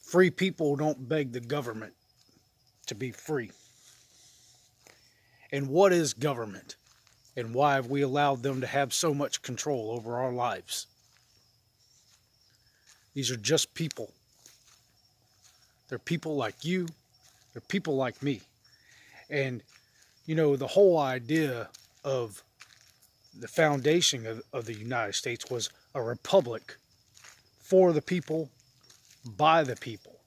Free people don't beg the government to be free. And what is government? And why have we allowed them to have so much control over our lives? These are just people. They're people like you. They're people like me. And, the whole idea of the foundation of the United States was a republic for the people, by the people.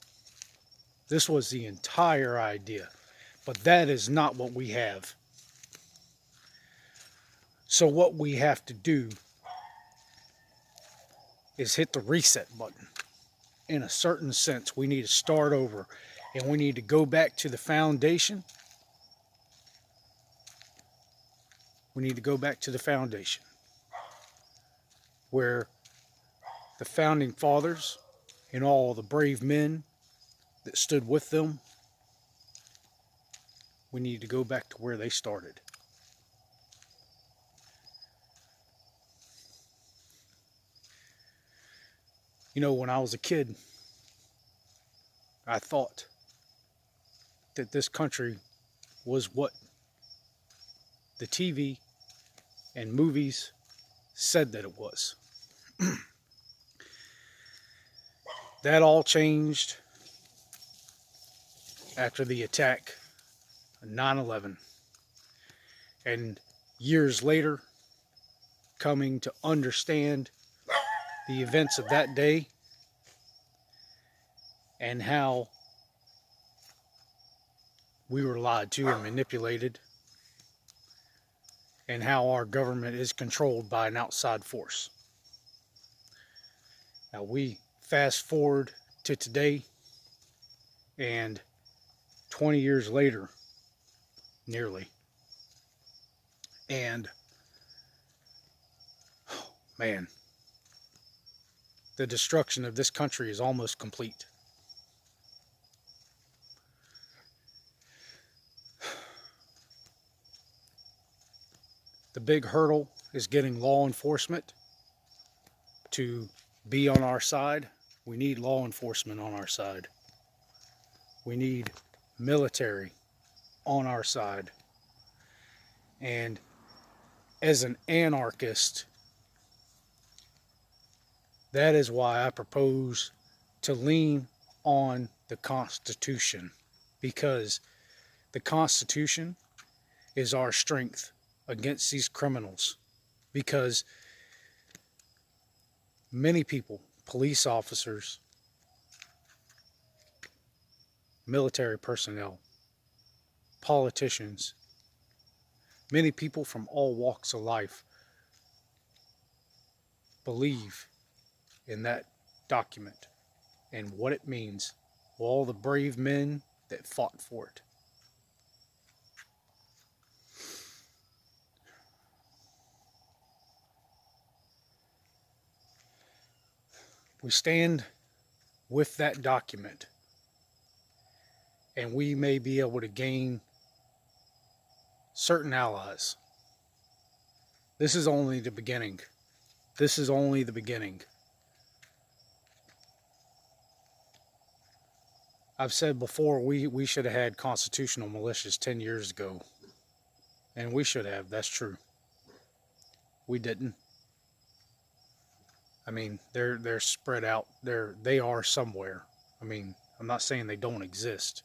This was the entire idea. But that is not what we have. So what we have to do is hit the reset button. In a certain sense, we need to start over, and we need to go back to the foundation. We need to go back to the foundation where the founding fathers and all the brave men that stood with them, we need to go back to where they started. When I was a kid, I thought that this country was what the TV and movies said that it was. That all changed after the attack on 9/11. And years later, coming to understand the events of that day and how we were lied to and manipulated, and how our government is controlled by an outside force. Now we fast forward to today, and 20 years later, nearly, and man, the destruction of this country is almost complete. The big hurdle is getting law enforcement to be on our side. We need law enforcement on our side. We need military on our side. And as an anarchist, that is why I propose to lean on the Constitution, because the Constitution is our strength against these criminals. Because many people, police officers, military personnel, politicians, many people from all walks of life believe in that document and what it means. All the brave men that fought for it. We stand with that document, and we may be able to gain certain allies. This is only the beginning. This is only the beginning. I've said before, we should have had constitutional militias 10 years ago. And we should have, that's true. We didn't. I mean, they're spread out. They are somewhere. I mean, I'm not saying they don't exist.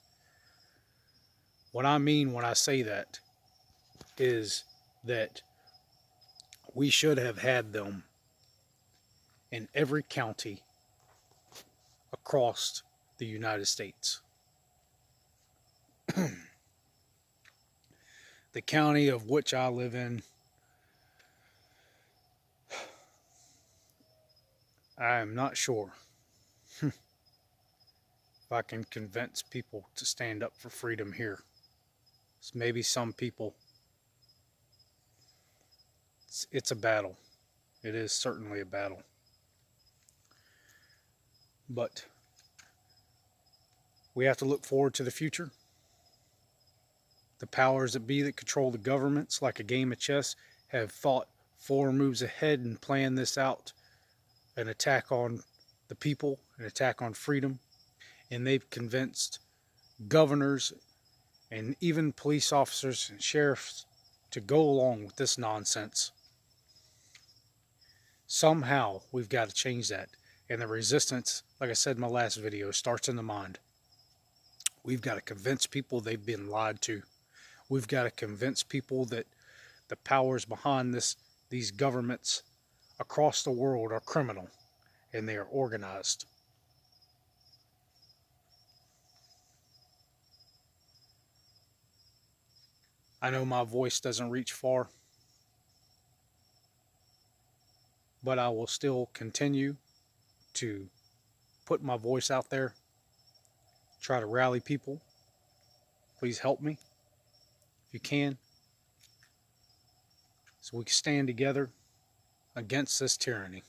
What I mean when I say that is that we should have had them in every county across the United States. The county of which I live in, I am not sure if I can convince people to stand up for freedom here. So maybe some people, it's a battle. It is certainly a battle. But we have to look forward to the future. The powers that be that control the governments, like a game of chess, have thought 4 moves ahead and planned this out. An attack on the people, an attack on freedom. and they've convinced governors and even police officers and sheriffs to go along with this nonsense. Somehow we've got to change that. And the resistance, like I said in my last video, starts in the mind. We've got to convince people they've been lied to. We've got to convince people that the powers behind these governments across the world are criminal and they are organized. I know my voice doesn't reach far, but I will still continue to put my voice out there, try to rally people. Please help me if you can, so we can stand together against this tyranny.